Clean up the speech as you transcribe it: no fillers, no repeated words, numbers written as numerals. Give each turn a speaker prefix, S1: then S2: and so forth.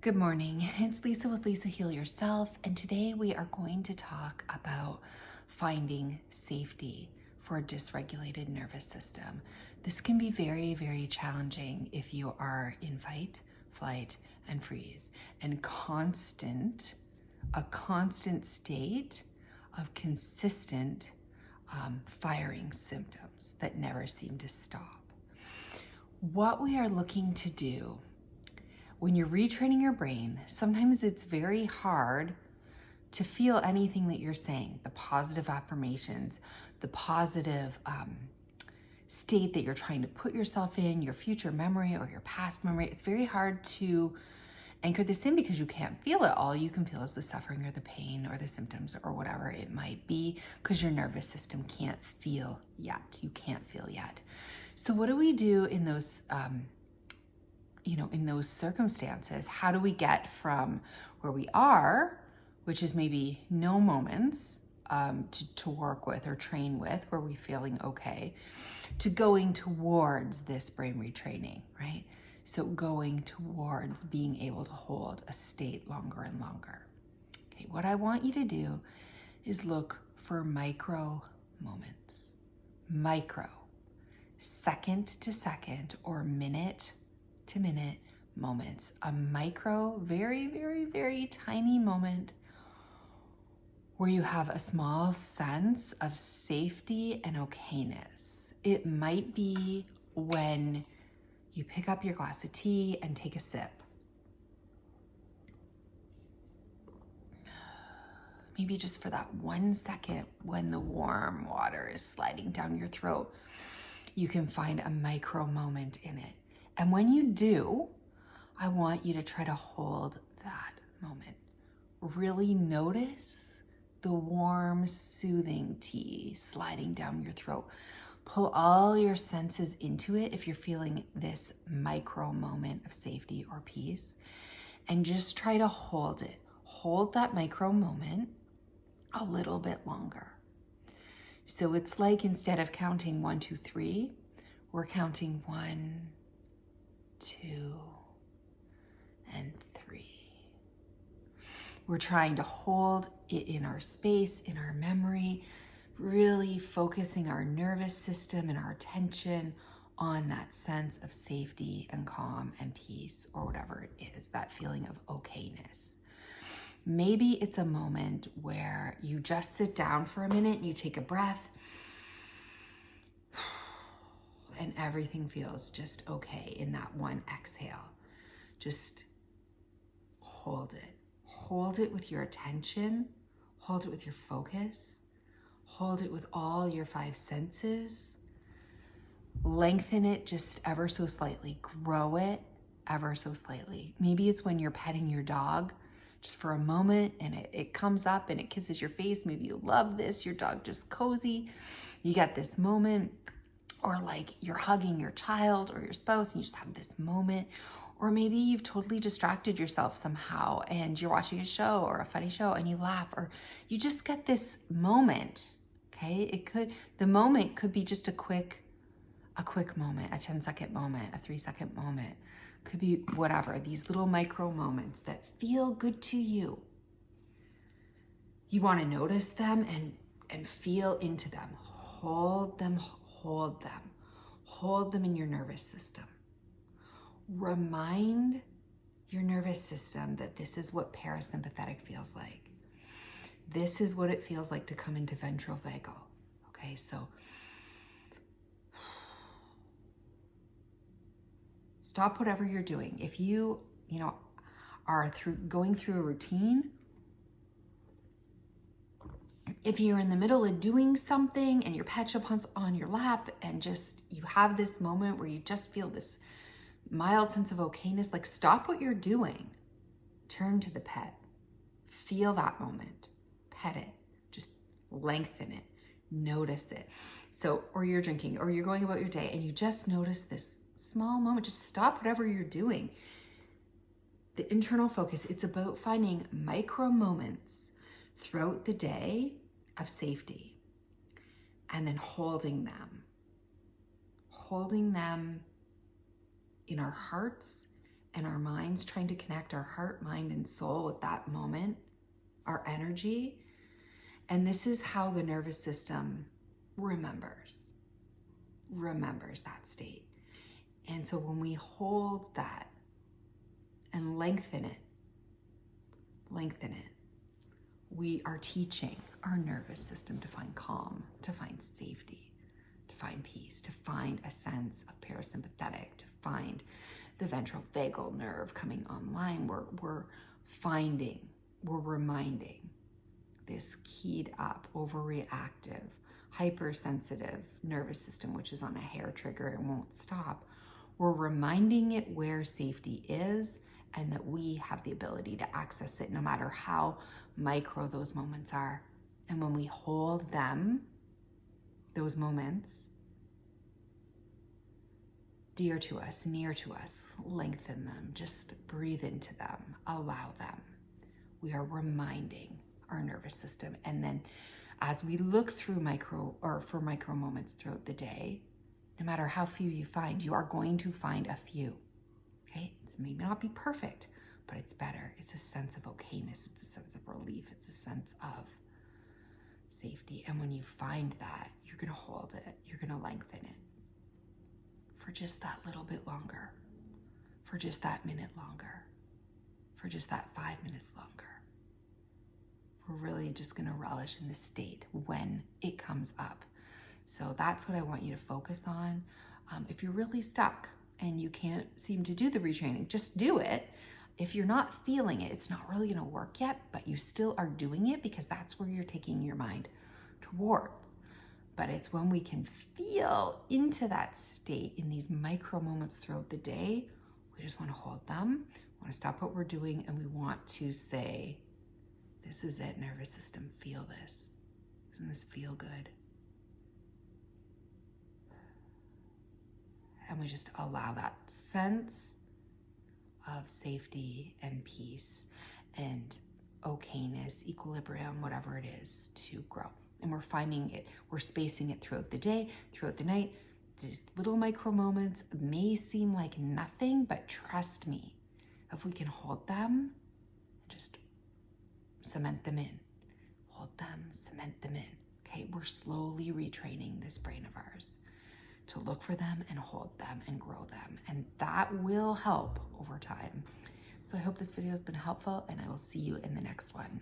S1: Good morning. It's Lisa with Lisa Heal Yourself, and today we are going to talk about finding safety for a dysregulated nervous system. This can be very, very challenging if you are in fight, flight, and freeze, and a constant state of consistent firing symptoms that never seem to stop. What we are looking to do when you're retraining your brain, sometimes it's very hard to feel anything that you're saying, the positive affirmations, the positive state that you're trying to put yourself in, your future memory or your past memory. It's very hard to anchor this in because you can't feel it. All you can feel is the suffering or the pain or the symptoms or whatever it might be because your nervous system can't feel yet. You can't feel yet. So what do we do in those in those circumstances? How do we get from where we are, which is maybe no moments to work with or train with, where we're feeling okay, to going towards this brain retraining, right? So going towards being able to hold a state longer and longer. Okay, what I want you to do is look for micro moments, second to second or minute to minute moments, a micro, very, very, very tiny moment where you have a small sense of safety and okayness. It might be when you pick up your glass of tea and take a sip. Maybe just for that 1 second when the warm water is sliding down your throat, you can find a micro moment in it. And when you do, I want you to try to hold that moment. Really notice the warm, soothing tea sliding down your throat. Pull all your senses into it if you're feeling this micro moment of safety or peace, and just try to hold it. Hold that micro moment a little bit longer. So it's like instead of counting 1, 2, 3, we're counting 1, 2, and 3. We're trying to hold it in our space, in our memory, really focusing our nervous system and our attention on that sense of safety and calm and peace, or whatever it is, that feeling of okayness. Maybe it's a moment where you just sit down for a minute and you take a breath and everything feels just okay in that one exhale. Just hold it. Hold it with your attention. Hold it with your focus. Hold it with all your 5 senses. Lengthen it just ever so slightly. Grow it ever so slightly. Maybe it's when you're petting your dog just for a moment and it comes up and it kisses your face. Maybe you love this. Your dog just cozy. You get this moment. Or like you're hugging your child or your spouse and you just have this moment. Or maybe you've totally distracted yourself somehow and you're watching a show or a funny show and you laugh, or you just get this moment, okay? The moment could be just a quick moment, a 10-second moment, a 3-second moment. Could be whatever, these little micro moments that feel good to you. You want to notice them and feel into them. Hold them. Hold them in your nervous system. Remind your nervous system that this is what parasympathetic feels like. This is what it feels like to come into ventral vagal. Okay, so stop whatever you're doing. If you are going through a routine, if you're in the middle of doing something and your pet jumps on your lap and just you have this moment where you just feel this mild sense of okayness, like stop what you're doing. Turn to the pet. Feel that moment. Pet it. Just lengthen it. Notice it. So, or you're drinking or you're going about your day and you just notice this small moment. Just stop whatever you're doing. The internal focus, it's about finding micro moments throughout the day of safety and then holding them in our hearts and our minds trying to connect our heart, mind, and soul with that moment, our energy. And this is how the nervous system remembers that state. And so when we hold that and lengthen it, we are teaching our nervous system to find calm, to find safety, to find peace, to find a sense of parasympathetic, to find the ventral vagal nerve coming online. We're reminding this keyed up, overreactive, hypersensitive nervous system, which is on a hair trigger and won't stop. We're reminding it where safety is and that we have the ability to access it no matter how micro those moments are. And when we hold them, those moments, dear to us, near to us, lengthen them, just breathe into them, allow them. We are reminding our nervous system. And then as we look through micro moments throughout the day, no matter how few you find, you are going to find a few. Okay, it's maybe not be perfect, but it's better. It's a sense of okayness. It's a sense of relief. It's a sense of safety. And when you find that, you're going to hold it. You're going to lengthen it for just that little bit longer, for just that minute longer, for just that 5 minutes longer. We're really just going to relish in the state when it comes up. So that's what I want you to focus on. If you're really stuck and you can't seem to do the retraining, just do it. If you're not feeling it, it's not really going to work yet, but you still are doing it because that's where you're taking your mind towards. But it's when we can feel into that state in these micro moments throughout the day, we just want to hold them, we want to stop what we're doing, and we want to say, this is it, nervous system, feel this. Doesn't this feel good? And we just allow that sense of safety and peace and okayness, equilibrium, whatever it is, to grow. And we're finding it, we're spacing it throughout the day, throughout the night. These little micro moments may seem like nothing, but trust me, if we can hold them, just cement them in. Hold them, cement them in. Okay, we're slowly retraining this brain of ours to look for them and hold them and grow them. And that will help over time. So I hope this video has been helpful, and I will see you in the next one.